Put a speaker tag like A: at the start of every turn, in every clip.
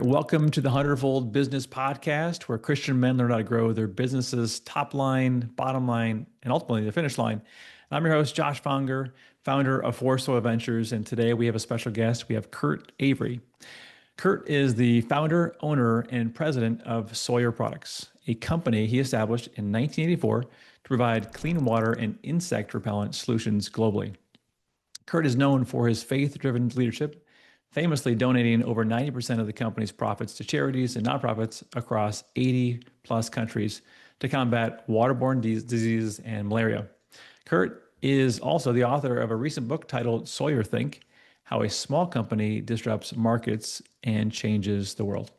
A: Welcome to the Hundredfold Business Podcast, where Christian men learn how to grow their businesses top line, bottom line, and ultimately the finish line. I'm your host, Josh Fonger, founder of Four Soil Ventures, and today we have a special guest. We have Kurt Avery. Kurt is the founder, owner, and president of Sawyer Products, a company he established in 1984 to provide clean water and insect repellent solutions globally. Kurt is known for his faith-driven leadership, famously donating over 90% of the company's profits to charities and nonprofits across 80 plus countries to combat waterborne diseases and malaria. Kurt is also the author of a recent book titled Sawyer Think: How a Small Company Disrupts Markets and Changes the World.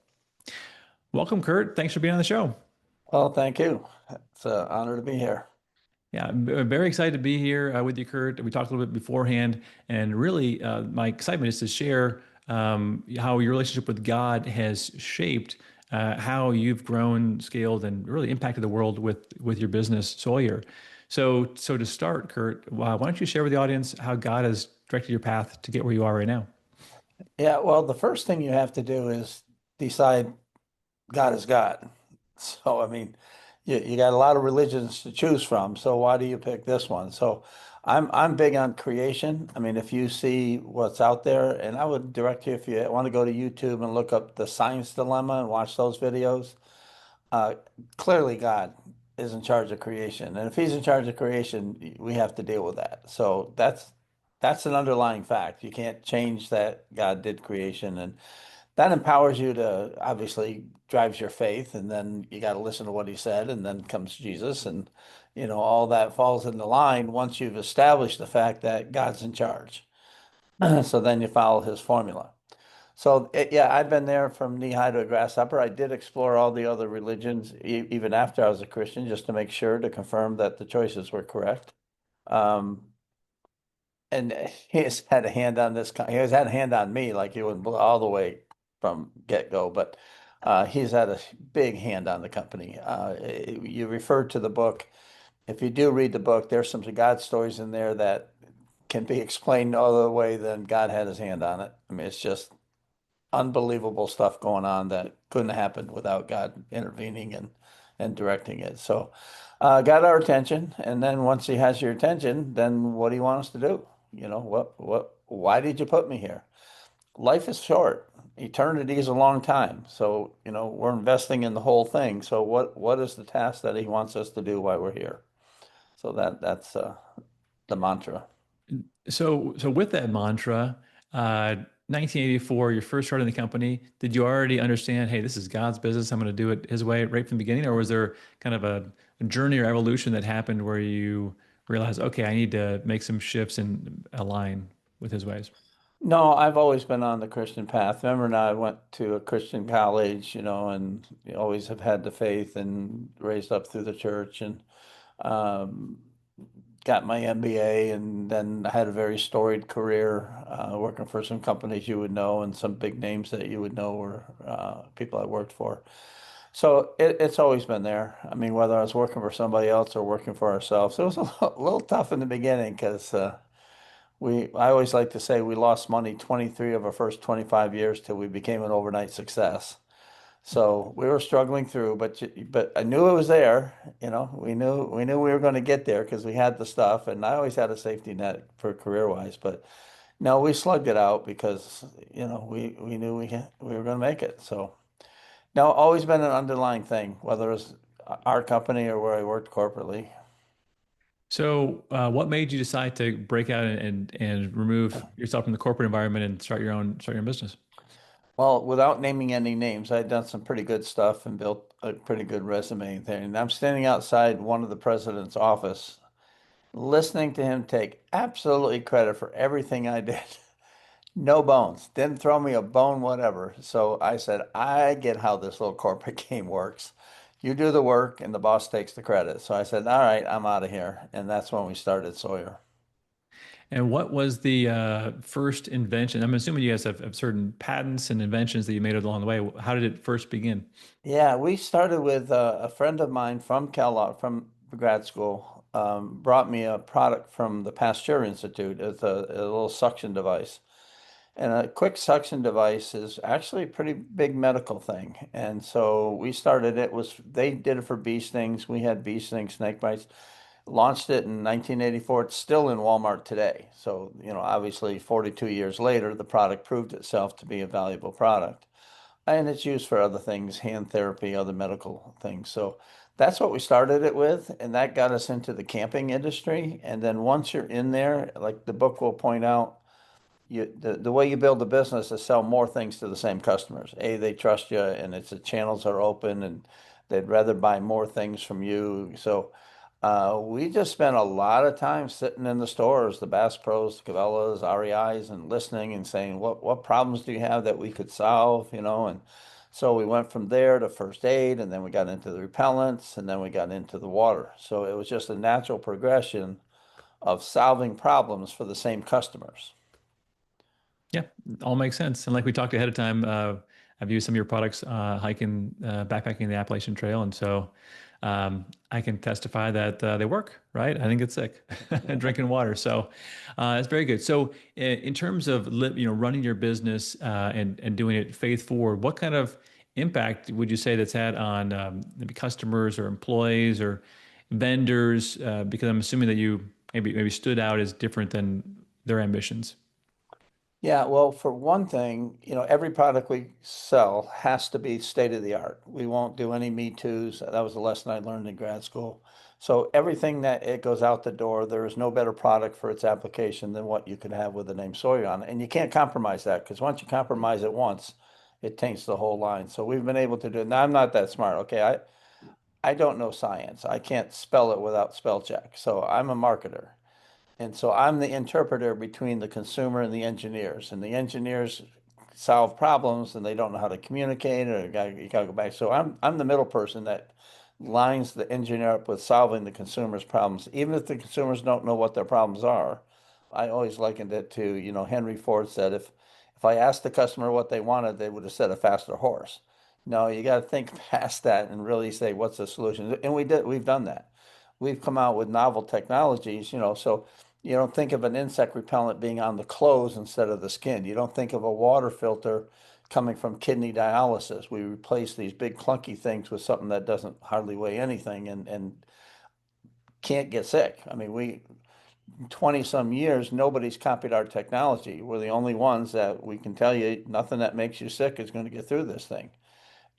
A: Welcome, Kurt. Thanks for being on the show.
B: Well, thank you. It's an honor to be here.
A: Yeah, I'm very excited to be here with you, Kurt. We talked a little bit beforehand, and really, my excitement is to share how your relationship with God has shaped how you've grown, scaled, and really impacted the world with your business, Sawyer. So to start, Kurt, why don't you share with the audience how God has directed your path to get where you are right now?
B: Yeah, well, the first thing you have to do is decide God is God. So, I mean, you got a lot of religions to choose from. So why do you pick this one? So I'm big on creation. I mean, if you see what's out there, and I would direct you if you want to go to YouTube and look up the Science Dilemma and watch those videos. Uh, Clearly God is in charge of creation. And if he's in charge of creation, we have to deal with that. So that's an underlying fact. You can't change that God did creation, and that empowers you to obviously drives your faith, and then you got to listen to what he said, and then comes Jesus, and all that falls into line once you've established the fact that God's in charge. So then you follow his formula. So yeah, I've been there from knee high to a grasshopper. I did explore all the other religions even after I was a Christian, just to make sure to confirm that the choices were correct. Um, and he has had a hand on this. He has had a hand on me, like he went all the way from get-go, but he's had a big hand on the company. You referred to the book. If you do read the book, there's some God stories in there that can be explained no other way than God had his hand on it. I mean, it's just unbelievable stuff going on that couldn't have happened without God intervening and directing it. So, got our attention, and then once he has your attention, then what do you want us to do? Why did you put me here? Life is short. Eternity is a long time. So, we're investing in the whole thing. So what is the task that he wants us to do while we're here? So that's the mantra.
A: So with that mantra, 1984, you're first starting the company. Did you already understand, hey, this is God's business. I'm going to do it his way right from the beginning? Or was there kind of a journey or evolution that happened where you realized, okay, I need to make some shifts and align with his ways?
B: No, I've always been on the Christian path. Remember now, I went to a Christian college, and always have had the faith and raised up through the church, and um, got my MBA, and then I had a very storied career working for some companies you would know, and some big names that you would know were people I worked for. So it's always been there. I mean, whether I was working for somebody else or working for ourselves, it was a little tough in the beginning because I always like to say we lost money 23 of our first 25 years till we became an overnight success. So we were struggling through, but I knew it was there. We knew we were going to get there because we had the stuff, and I always had a safety net for career wise. But no, we slugged it out because we knew we were going to make it. So no, always been an underlying thing, whether it's our company or where I worked corporately.
A: So, what made you decide to break out and remove yourself from the corporate environment and start your own business?
B: Well, without naming any names, I'd done some pretty good stuff and built a pretty good resume there. And I'm standing outside one of the president's office, listening to him take absolutely credit for everything I did. No bones. Didn't throw me a bone, whatever. So I said, I get how this little corporate game works. You do the work and the boss takes the credit. So I said, all right, I'm out of here. And that's when we started Sawyer.
A: And what was the first invention? I'm assuming you guys have certain patents and inventions that you made along the way. How did it first begin?
B: Yeah, we started with a friend of mine from Kellogg, from grad school, brought me a product from the Pasteur Institute. It's a little suction device. And a quick suction device is actually a pretty big medical thing. And so we started it was they did it for bee stings. We had bee stings, snake bites. Launched it in 1984. It's still in Walmart today. So, obviously 42 years later, the product proved itself to be a valuable product. And it's used for other things, hand therapy, other medical things. So that's what we started it with, and that got us into the camping industry. And then once you're in there, like the book will point out, the way you build a business is sell more things to the same customers. They trust you, and it's the channels are open, and they'd rather buy more things from you. So we just spent a lot of time sitting in the stores, the Bass Pros, Cabela's, REI's, and listening and saying, what problems do you have that we could solve, And so we went from there to first aid, and then we got into the repellents, and then we got into the water. So it was just a natural progression of solving problems for the same customers.
A: Yeah, all makes sense. And like we talked ahead of time, I've used some of your products hiking, backpacking the Appalachian Trail, and so I can testify that they work. Right? I didn't get sick drinking water, so it's very good. So in terms of running your business and doing it faith forward, what kind of impact would you say that's had on maybe customers or employees or vendors? Because I'm assuming that you maybe stood out as different than their ambitions.
B: Yeah, well, for one thing, every product we sell has to be state of the art. We won't do any Me Too's. That was a lesson I learned in grad school. So everything that it goes out the door, there is no better product for its application than what you could have with the name Sawyer on it. And you can't compromise that because once you compromise it once, it taints the whole line. So we've been able to do it. Now I'm not that smart. Okay, I don't know science. I can't spell it without spell check. So I'm a marketer. And so I'm the interpreter between the consumer and the engineers. And the engineers solve problems and they don't know how to communicate or you gotta go back. So I'm the middle person that lines the engineer up with solving the consumer's problems. Even if the consumers don't know what their problems are, I always likened it to, Henry Ford said if I asked the customer what they wanted, they would have said a faster horse. No, you got to think past that and really say what's the solution. And we've done that. We've come out with novel technologies, so you don't think of an insect repellent being on the clothes instead of the skin. You don't think of a water filter coming from kidney dialysis. We replace these big clunky things with something that doesn't hardly weigh anything and can't get sick. I mean, 20 some years, nobody's copied our technology. We're the only ones that we can tell you nothing that makes you sick is going to get through this thing.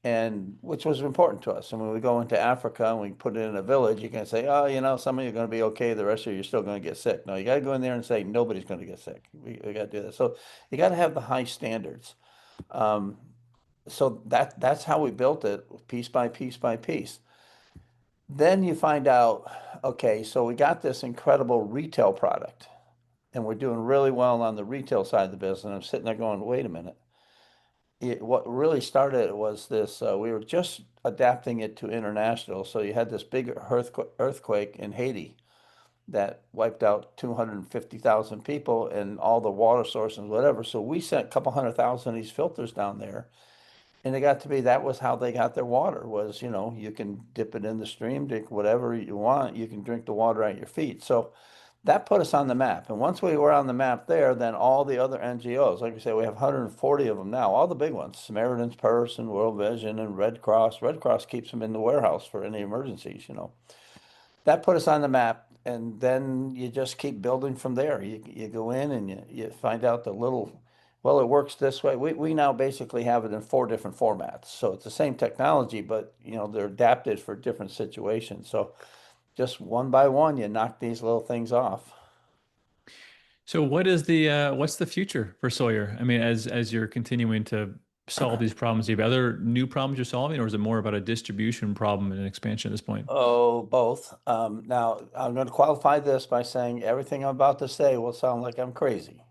B: And which was important to us. And when we go into Africa and we put it in a village, you can say, oh, some of you are going to be okay, the rest of you are still going to get sick. No, you got to go in there and say nobody's going to get sick. We got to do that. So you got to have the high standards. Um, so that's how we built it, piece by piece by piece. Then you find out, okay, so we got this incredible retail product, and we're doing really well on the retail side of the business. And I'm sitting there going, wait a minute. What really started was this, we were just adapting it to international. So you had this big earthquake in Haiti that wiped out 250,000 people and all the water sources, whatever. So we sent a couple 100,000 of these filters down there. And it got to be that was how they got their water was, you can dip it in the stream, drink whatever you want. You can drink the water at your feet. So that put us on the map. And once we were on the map there, then all the other NGOs, like we say, we have 140 of them now, all the big ones, Samaritan's Purse and World Vision and Red Cross. Red Cross keeps them in the warehouse for any emergencies. That put us on the map. And then you just keep building from there. You go in and you find out well, it works this way. We now basically have it in 4 different formats. So it's the same technology, but they're adapted for different situations. So just one by one, you knock these little things off.
A: So what's the future for Sawyer? I mean, as you're continuing to solve these problems, do you have other new problems you're solving, or is it more about a distribution problem and an expansion at this point?
B: Oh, both. Now, I'm going to qualify this by saying everything I'm about to say will sound like I'm crazy.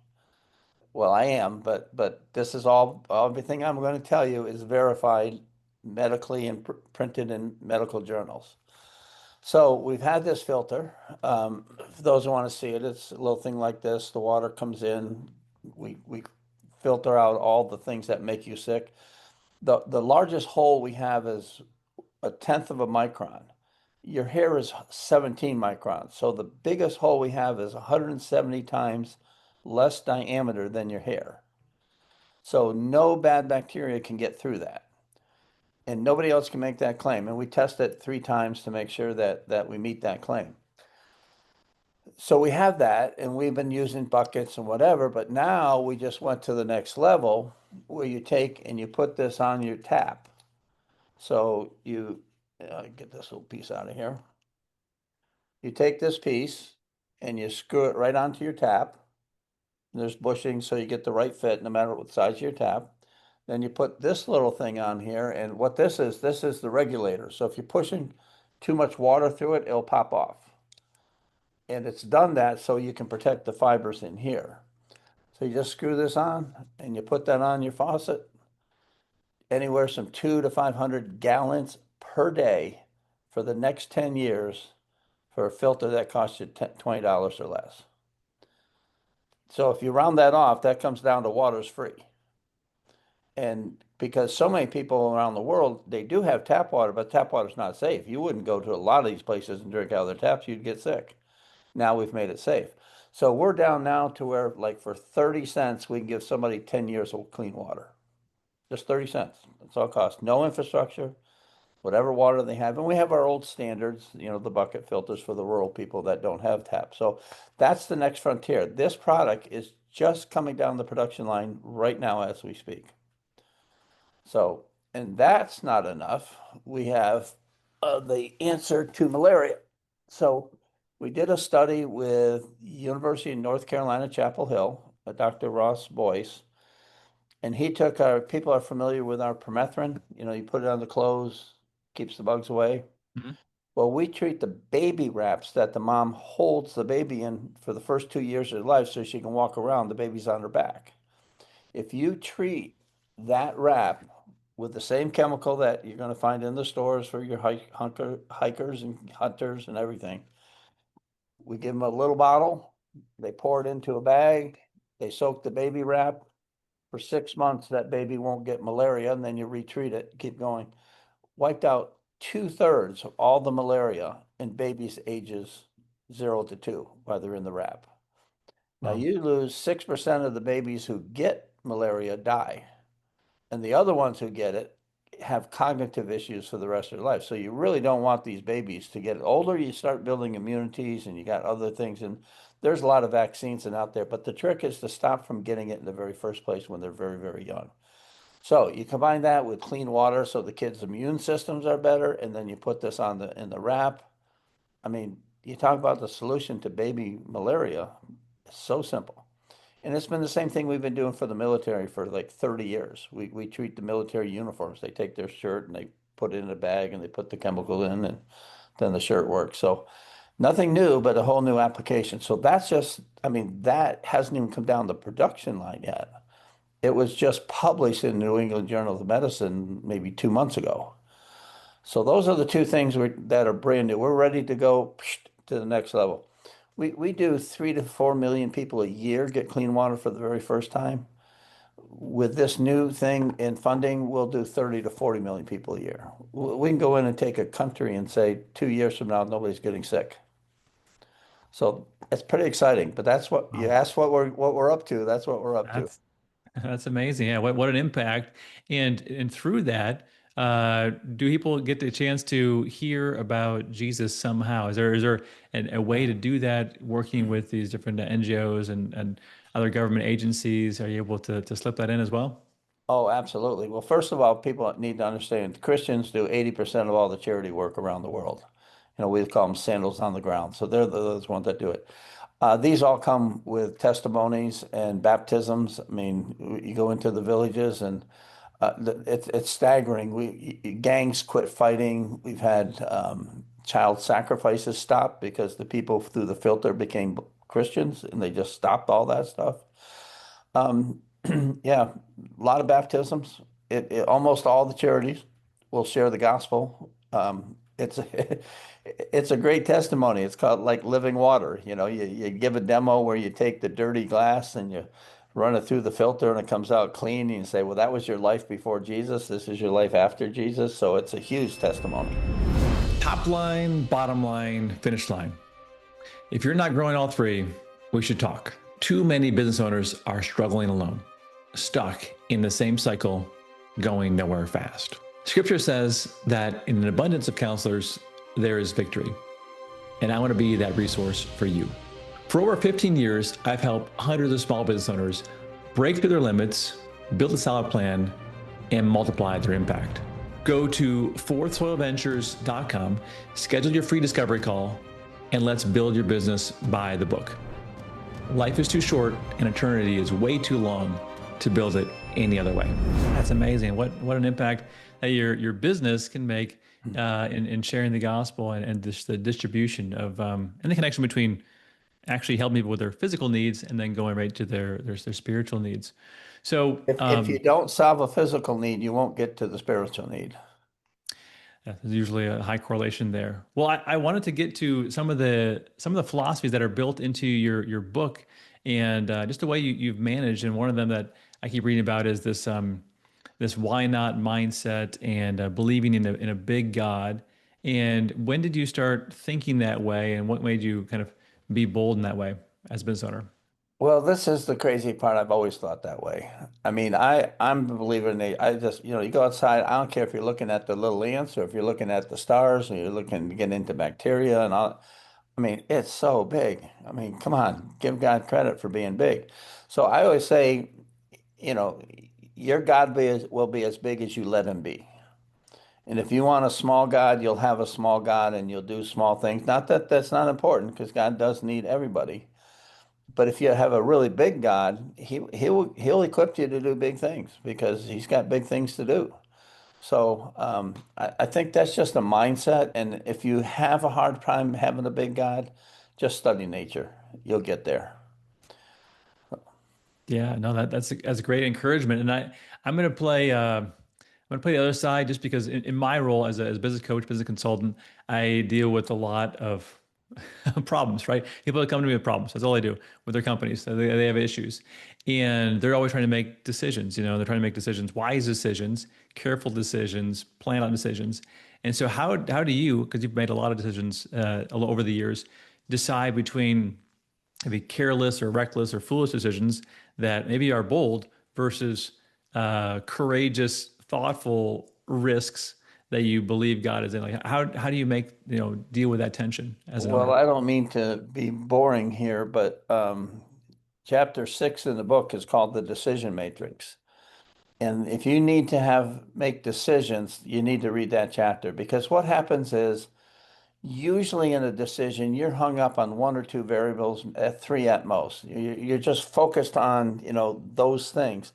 B: Well, I am, but this is everything I'm going to tell you is verified medically and printed in medical journals. So we've had this filter. For those who want to see it, it's a little thing like this. The water comes in. We filter out all the things that make you sick. The largest hole we have is a tenth of a micron. Your hair is 17 microns. So the biggest hole we have is 170 times less diameter than your hair. So no bad bacteria can get through that. And nobody else can make that claim. And we test it 3 times to make sure that we meet that claim. So we have that, and we've been using buckets and whatever, but now we just went to the next level where you take and you put this on your tap. So you get this little piece out of here. You take this piece and you screw it right onto your tap. There's bushing so you get the right fit no matter what size of your tap. Then you put this little thing on here, and what this is the regulator. So if you're pushing too much water through it, it'll pop off. And it's done that so you can protect the fibers in here. So you just screw this on and you put that on your faucet, anywhere from 200 to 500 gallons per day for the next 10 years for a filter that costs you $20 or less. So if you round that off, that comes down to water's free. And because so many people around the world, they do have tap water, but tap water's not safe. You wouldn't go to a lot of these places and drink out of their taps, you'd get sick. Now we've made it safe. So we're down now to where, like, for 30 cents, we can give somebody 10 years of clean water. Just 30 cents. That's all it costs. No infrastructure, whatever water they have. And we have our old standards, the bucket filters for the rural people that don't have taps. So that's the next frontier. This product is just coming down the production line right now as we speak. So, and that's not enough. We have the answer to malaria. So we did a study with University of North Carolina, Chapel Hill, Dr. Ross Boyce, and he took people are familiar with our permethrin. You put it on the clothes, keeps the bugs away.
A: Mm-hmm.
B: Well, we treat the baby wraps that the mom holds the baby in for the first 2 years of her life so she can walk around, the baby's on her back. If you treat that wrap with the same chemical that you're going to find in the stores for your hikers and hunters and everything, we give them a little bottle, they pour it into a bag, they soak the baby wrap. For 6 months, that baby won't get malaria, and then you retreat it, keep going. Wiped out 2/3 of all the malaria in babies ages 0 to 2 while they're in the wrap. Now you lose 6% of the babies who get malaria die, and the other ones who get it have cognitive issues for the rest of their life. So you really don't want these babies to get older. You start building immunities and you got other things, and there's a lot of vaccines out there, but the trick is to stop from getting it in the very first place when they're very, very young. So you combine that with clean water so the kids' immune systems are better, and then you put this in the wrap. I mean, you talk about the solution to baby malaria. It's so simple. And it's been the same thing we've been doing for the military for like 30 years. We treat the military uniforms. They take their shirt and they put it in a bag and they put the chemical in, and then the shirt works. So nothing new, but a whole new application. So that's just, that hasn't even come down the production line yet. It was just published in the New England Journal of Medicine maybe 2 months ago. So those are the two things that are brand new. We're ready to go to the next level. We do 3 to 4 million people a year get clean water for the very first time. With this new thing in funding, we'll do 30 to 40 million people a year. We can go in and take a country and say 2 years from now, nobody's getting sick. So it's pretty exciting, but that's what you asked, what we're up to. That's what we're up to.
A: That's amazing. Yeah. What an impact. And through that, do people get the chance to hear about Jesus somehow? Is there a way to do that working with these different NGOs and other government agencies? Are you able to slip that in as well?
B: Oh, absolutely. Well, first of all, people need to understand Christians do 80% of all the charity work around the world. We call them sandals on the ground. So they're those ones that do it. These all come with testimonies and baptisms. You go into the villages and it's staggering. Gangs quit fighting. We've had child sacrifices stopped because the people through the filter became Christians and they just stopped all that stuff. Yeah, a lot of baptisms. Almost all the charities will share the gospel. It's a great testimony. It's called like living water. You give a demo where you take the dirty glass and you run it through the filter and it comes out clean. And you say, well, that was your life before Jesus. This is your life after Jesus. So it's a huge testimony.
A: Top line, bottom line, finish line. If you're not growing all three, we should talk. Too many business owners are struggling alone, stuck in the same cycle, going nowhere fast. Scripture says that in an abundance of counselors, there is victory. And I want to be that resource for you. For over 15 years, I've helped hundreds of small business owners break through their limits, build a solid plan, and multiply their impact. Go to fourthsoilventures.com, schedule your free discovery call, and let's build your business by the book. Life is too short and eternity is way too long to build it any other way. That's amazing. What an impact that your business can make in sharing the gospel and the distribution of and the connection between actually helping people with their physical needs and then going right to their spiritual needs. So
B: If you don't solve a physical need, you won't get to the spiritual need.
A: there's usually a high correlation there. Well, I wanted to get to some of the philosophies that are built into your book and just the way you've managed. And one of them that I keep reading about is this why not mindset and believing in a big God. And when did you start thinking that way, and what made you kind of be bold in that way as a business owner?
B: Well, this is the crazy part. I've always thought that way. I mean, I'm a believer in I just, you go outside. I don't care if you're looking at the little ants or if you're looking at the stars or you're looking to get into bacteria and all. I mean, it's so big. I mean, come on, give God credit for being big. So I always say, you know, your God will be as big as you let him be. And if you want a small God, you'll have a small God and you'll do small things. Not that that's not important because God does need everybody. But if you have a really big God, he'll equip you to do big things because he's got big things to do. So I think that's just a mindset. And if you have a hard time having a big God, just study nature. You'll get there.
A: Yeah, no, that's a great encouragement. And I'm going to play the other side just because in my role as a business coach, business consultant, I deal with a lot of problems, right? People that come to me with problems. That's all I do with their companies. So they have issues and they're always trying to make decisions. They're trying to make decisions, wise decisions, careful decisions, plan on decisions. And so how do you, because you've made a lot of decisions over the years, decide between maybe careless or reckless or foolish decisions that maybe are bold versus courageous, thoughtful risks that you believe God is in? Like how do you deal with that tension as an
B: Well,
A: owner?
B: I don't mean to be boring here, but chapter 6 in the book is called the decision matrix. And if you need to make decisions, you need to read that chapter because what happens is usually in a decision, you're hung up on one or two variables, at three at most. You're just focused on, those things.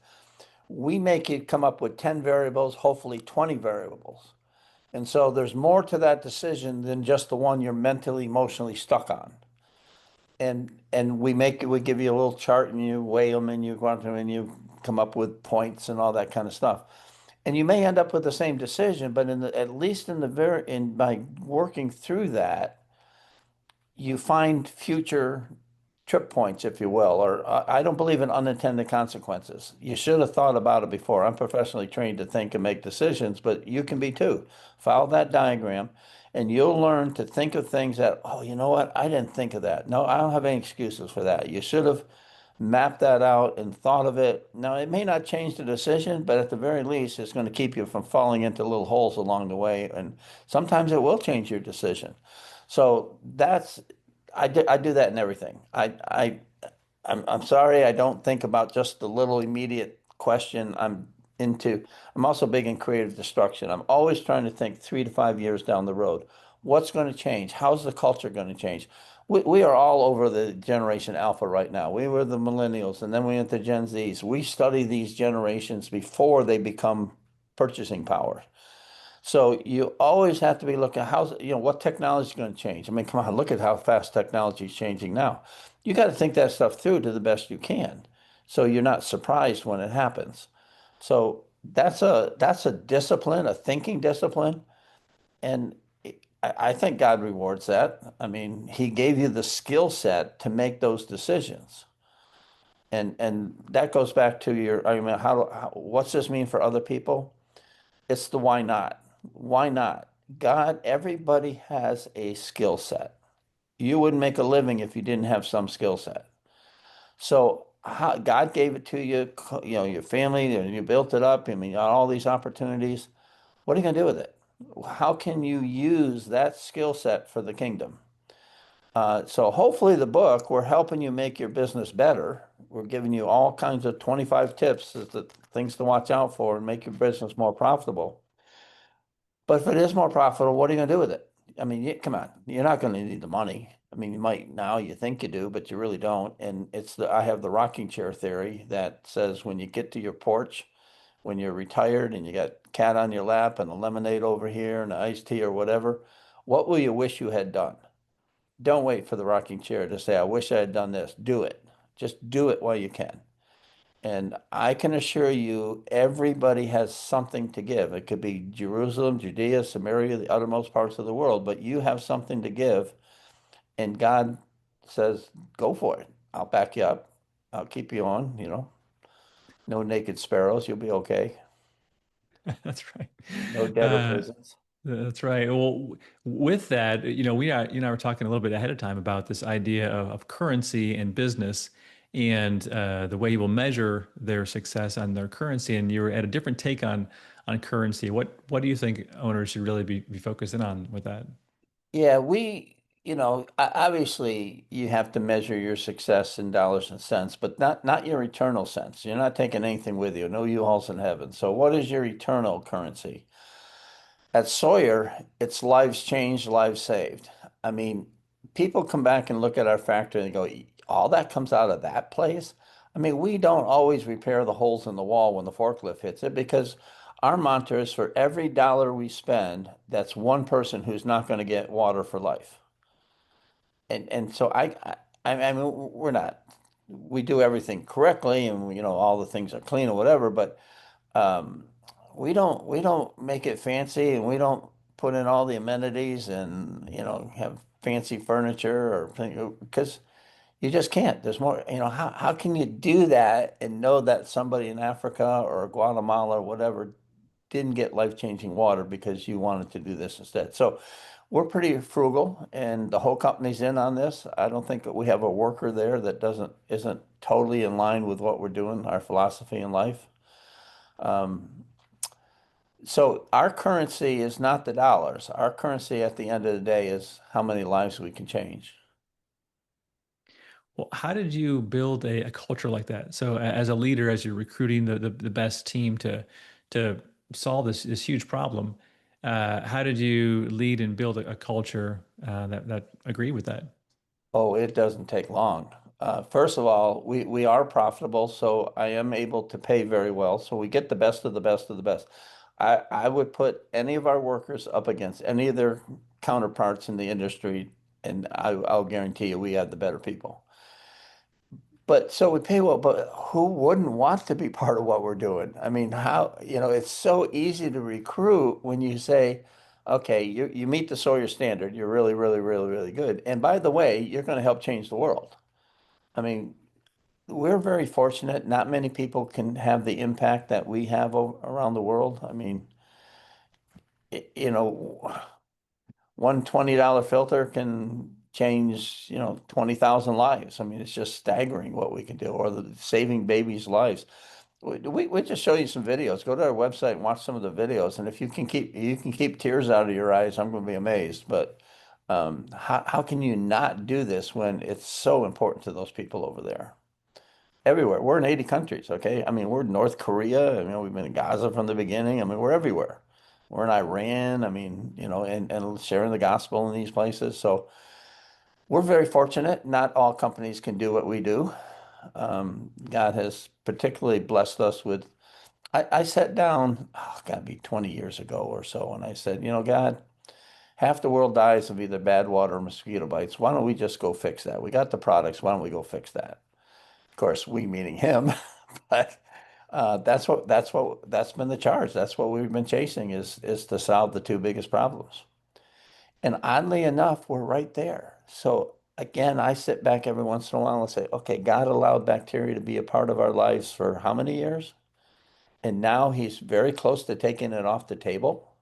B: We make you come up with 10 variables, hopefully 20 variables. And so there's more to that decision than just the one you're mentally, emotionally stuck on. And we give you a little chart and you weigh them and you go out and you come up with points and all that kind of stuff. And you may end up with the same decision, but at least by working through that, you find future trip points, if you will, or I don't believe in unintended consequences. You should have thought about it before. I'm professionally trained to think and make decisions, but you can be too. Follow that diagram and you'll learn to think of things that, oh, you know what? I didn't think of that. No, I don't have any excuses for that. You should have mapped that out and thought of it. Now, it may not change the decision, but at the very least, it's going to keep you from falling into little holes along the way. And sometimes it will change your decision. So I do that in everything. I'm sorry, I don't think about just the little immediate question. I'm also big in creative destruction. I'm always trying to think 3 to 5 years down the road. What's going to change? How's the culture going to change? We are all over the generation alpha right now. We were the millennials and then we went to Gen Zs. We study these generations before they become purchasing power. So you always have to be looking what technology is going to change. I mean, come on, look at how fast technology is changing now. You got to think that stuff through to the best you can, so you're not surprised when it happens. So that's a discipline, a thinking discipline, and I think God rewards that. I mean, He gave you the skill set to make those decisions, and that goes back to I mean, what's this mean for other people? It's the why not. Why not? God, everybody has a skill set. You wouldn't make a living if you didn't have some skill set. So how God gave it to you, your family, and you built it up. I mean, all these opportunities. What are you going to do with it? How can you use that skill set for the kingdom? So hopefully the book, we're helping you make your business better. We're giving you all kinds of 25 tips as the things to watch out for and make your business more profitable. But if it is more profitable, what are you going to do with it? I mean, come on, you're not going to need the money. I mean, you might now, you think you do, but you really don't. And I have the rocking chair theory that says when you get to your porch, when you're retired and you got cat on your lap and a lemonade over here and an iced tea or whatever, what will you wish you had done? Don't wait for the rocking chair to say, I wish I had done this. Do it. Just do it while you can. And I can assure you, everybody has something to give. It could be Jerusalem, Judea, Samaria, the uttermost parts of the world, but you have something to give. And God says, go for it. I'll back you up. I'll keep you on. No naked sparrows. You'll be okay.
A: That's right.
B: No debtor
A: Uh,
B: prisons.
A: that's right. Well, with that, you and I were talking a little bit ahead of time about this idea of currency and business and the way you will measure their success on their currency. And you were at a different take on currency. What do you think owners should really be focusing on with that?
B: Yeah, obviously you have to measure your success in dollars and cents, but not your eternal sense. You're not taking anything with you. No U-Hauls in heaven. So what is your eternal currency? At Sawyer, it's lives changed, lives saved. I mean, people come back and look at our factory and go, all that comes out of that place? I mean, we don't always repair the holes in the wall when the forklift hits it because our mantra is for every dollar we spend, that's one person who's not going to get water for life. And so I mean, we do everything correctly and all the things are clean or whatever, but um, we don't make it fancy and we don't put in all the amenities and have fancy furniture or because you just can't. There's more, how can you do that and know that somebody in Africa or Guatemala or whatever didn't get life-changing water because you wanted to do this instead. So we're pretty frugal and the whole company's in on this. I don't think that we have a worker there that isn't totally in line with what we're doing, our philosophy in life. Um, so our currency is not the dollars. Our currency at the end of the day is how many lives we can change.
A: Well, how did you build a culture like that? So, as a leader, as you're recruiting the best team to solve this huge problem, how did you lead and build a culture that agree with that?
B: Oh, it doesn't take long. First of all, we are profitable, so I am able to pay very well. So we get the best of the best of the best. I would put any of our workers up against any of their counterparts in the industry, and I'll guarantee you we have the better people. But so we pay well, but who wouldn't want to be part of what we're doing? I mean, it's so easy to recruit when you say, okay, you meet the Sawyer standard. You're really, really, really, really good. And by the way, you're going to help change the world. I mean, we're very fortunate. Not many people can have the impact that we have around the world. I mean, you know, one $20 filter can change, 20,000 lives. I mean, it's just staggering what we can do, or saving babies' lives. We just show you some videos. Go to our website and watch some of the videos. And if you can keep tears out of your eyes, I'm going to be amazed. But how can you not do this when it's so important to those people over there? Everywhere. We're in 80 countries, okay? I mean, we're in North Korea. I mean, we've been in Gaza from the beginning. I mean, we're everywhere. We're in Iran. I mean, and sharing the gospel in these places. So we're very fortunate. Not all companies can do what we do. God has particularly blessed us with. I sat down, oh, gotta be 20 years ago or so, and I said, God, half the world dies of either bad water or mosquito bites. Why don't we just go fix that? We got the products. Why don't we go fix that? Of course, we meaning him, but that's been the charge. That's what we've been chasing is to solve the two biggest problems. And oddly enough, we're right there. So again, I sit back every once in a while and say, okay, God allowed bacteria to be a part of our lives for how many years? And now he's very close to taking it off the table.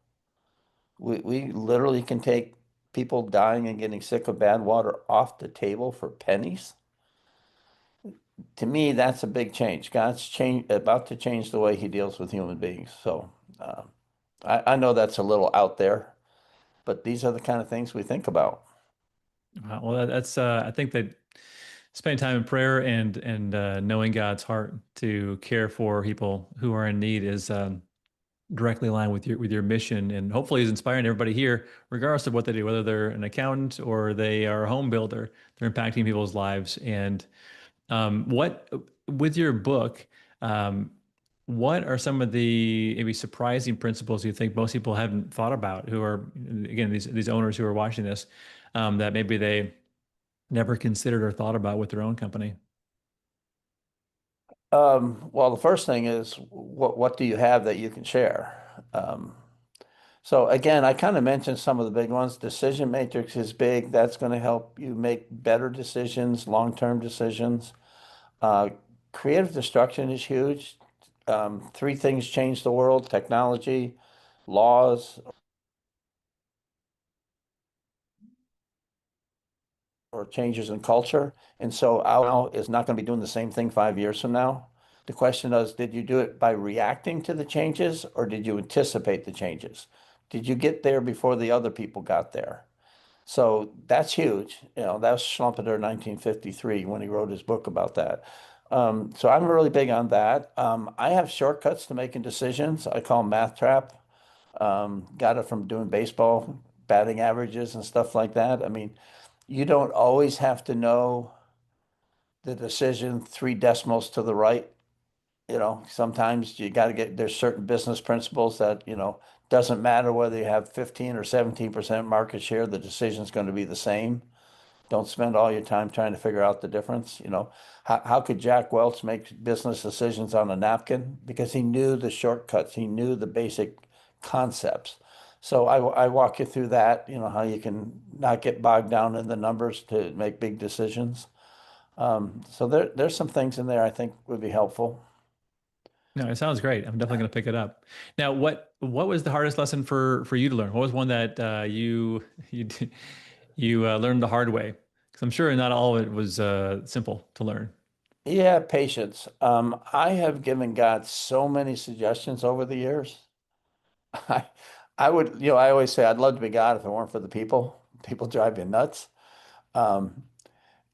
B: We literally can take people dying and getting sick of bad water off the table for pennies. to me, that's a big change. God's about to change the way he deals with human beings. So I know that's a little out there, but these are the kind of things we think about.
A: Well, that's I think that spending time in prayer and knowing God's heart to care for people who are in need is directly aligned with your mission, and hopefully is inspiring everybody here, regardless of what they do, whether they're an accountant or they are a home builder. They're impacting people's lives. And what with your book, um, what are some of the maybe surprising principles you think most people haven't thought about, who are again these owners who are watching this, that maybe they never considered or thought about with their own company?
B: Well, the first thing is what do you have that you can share? Um, so again, I kind of mentioned some of the big ones. Decision matrix is big. That's going to help you make better decisions, long-term decisions. Uh, Creative destruction is huge. Three things change the world: technology, laws, or changes in culture. And so our is not going to be doing the same thing 5 years from now. The question is, did you do it by reacting to the changes or did you anticipate the changes? Did you get there before the other people got there? So that's huge. That was Schumpeter 1953 when he wrote his book about that. So I'm really big on that. I have shortcuts to making decisions. I call them Math Trap. Got it from doing baseball, batting averages and stuff like that. I mean, you don't always have to know the decision three decimals to the right. Sometimes you got to there's certain business principles that, doesn't matter whether you have 15 or 17% market share, the decision's going to be the same. Don't spend all your time trying to figure out the difference. How could Jack Welch make business decisions on a napkin? Because he knew the shortcuts, he knew the basic concepts. So I walk you through that, how you can not get bogged down in the numbers to make big decisions. So there's some things in there I think would be helpful.
A: No, it sounds great. I'm definitely going to pick it up. Now, what was the hardest lesson for you to learn? What was one that you learned the hard way? Because I'm sure not all of it was simple to learn.
B: Yeah, patience. I have given God so many suggestions over the years. I I would, I always say I'd love to be God if it weren't for the people. People drive me nuts. Um,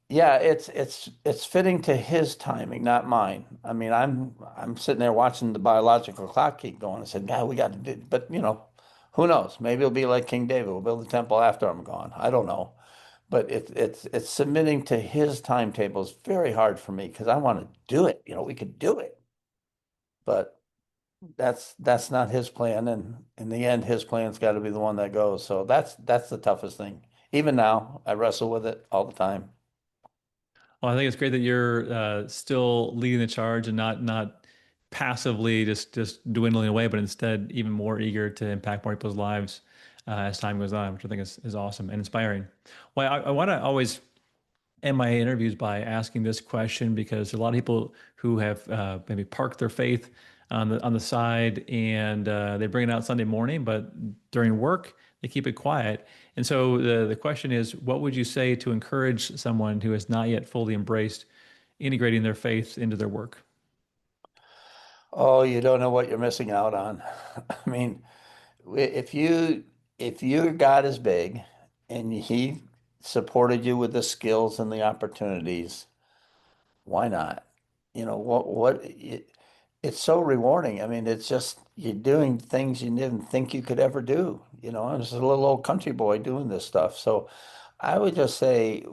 B: yeah, it's fitting to his timing, not mine. I mean, I'm sitting there watching the biological clock keep going. I said, God, we got to do, but who knows? Maybe it'll be like King David. We'll build the temple after I'm gone. I don't know. But it's submitting to his timetable is very hard for me because I want to do it. We could do it, but that's not his plan. And in the end, his plan's got to be the one that goes. So that's the toughest thing. Even now, I wrestle with it all the time.
A: Well, I think it's great that you're still leading the charge and not passively just dwindling away, but instead even more eager to impact more people's lives as time goes on, which I think is awesome and inspiring. Well, I want to always end my interviews by asking this question because there are a lot of people who have maybe parked their faith on the side and they bring it out Sunday morning, but during work they keep it quiet. And so the question is, what would you say to encourage someone who has not yet fully embraced integrating their faith into their work?
B: Oh, you don't know what you're missing out on. I mean, if your God is big and he supported you with the skills and the opportunities, why not? It's so rewarding. I mean, it's just you're doing things you didn't think you could ever do. I was a little old country boy doing this stuff. So I would just say,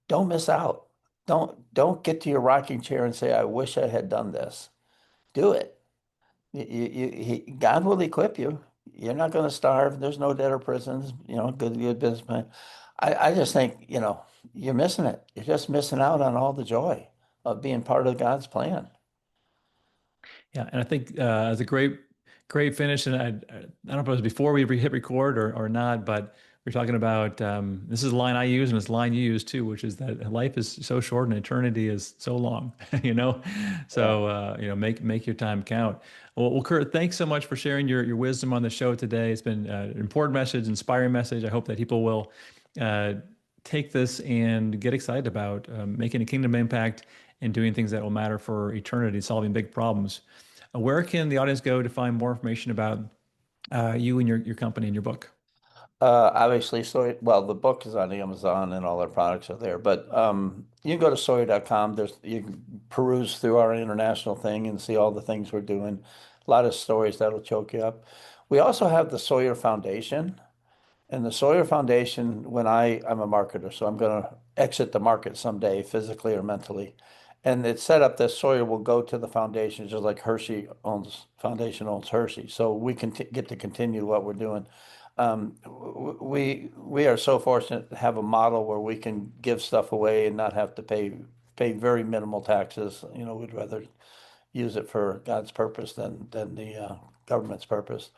B: don't miss out. Don't get to your rocking chair and say, I wish I had done this. Do it. God will equip you. You're not going to starve. There's no debtor prisons, good businessman. I just think, you're missing it. You're just missing out on all the joy of being part of God's plan.
A: Yeah, and I think as a great finish, and I don't know if it was before we hit record or not, but we're talking about this is a line I use and it's a line you use too, which is that life is so short and eternity is so long, you know.
B: Yeah.
A: So make your time count. Well, Kurt, thanks so much for sharing your wisdom on the show today. It's been an important message, inspiring message. I hope that people will. Uh, take this and get excited about making a kingdom impact and doing things that will matter for eternity, solving big problems. Where can the audience go to find more information about you and your company and your book?
B: Obviously, well, the book is on Amazon and all our products are there, but you can go to Sawyer.com. You can peruse through our international thing and see all the things we're doing. A lot of stories that'll choke you up. We also have the Sawyer Foundation. And the Sawyer Foundation, I'm a marketer, so I'm going to exit the market someday, physically or mentally. And it's set up that Sawyer will go to the foundation, just like Foundation owns Hershey. So we can get to continue what we're doing. We are so fortunate to have a model where we can give stuff away and not have to pay very minimal taxes. We'd rather use it for God's purpose than the government's purpose.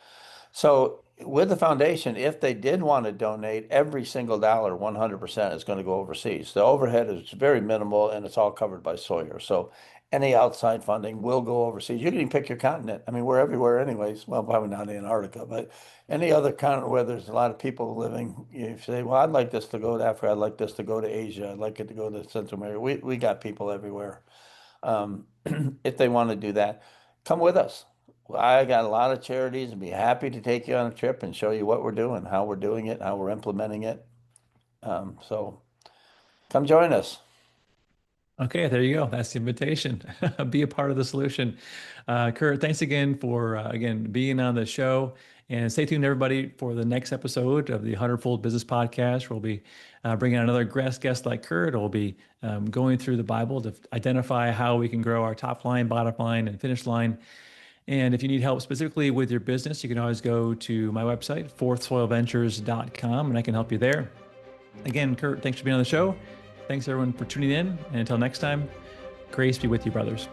B: So with the foundation, if they did want to donate, every single dollar, 100% is going to go overseas. The overhead is very minimal and it's all covered by Sawyer. So any outside funding will go overseas. You can pick your continent. I mean, we're everywhere anyways. Well, probably not Antarctica, but any other continent where there's a lot of people living, you say, well, I'd like this to go to Africa. I'd like this to go to Asia. I'd like it to go to Central America. We got people everywhere. If they want to do that, come with us. I got a lot of charities and be happy to take you on a trip and show you what we're doing, how we're doing it, how we're implementing it. So come join us.
A: Okay, there you go. That's the invitation. Be a part of the solution. Kurt, thanks again for again being on the show. And stay tuned, everybody, for the next episode of the Hundredfold Business Podcast. We'll be bringing on another guest like Kurt. We'll be going through the Bible to identify how we can grow our top line, bottom line, and finish line. And if you need help specifically with your business, you can always go to my website, fourthsoilventures.com, and I can help you there. Again, Kurt, thanks for being on the show. Thanks, everyone, for tuning in. And until next time, grace be with you, brothers.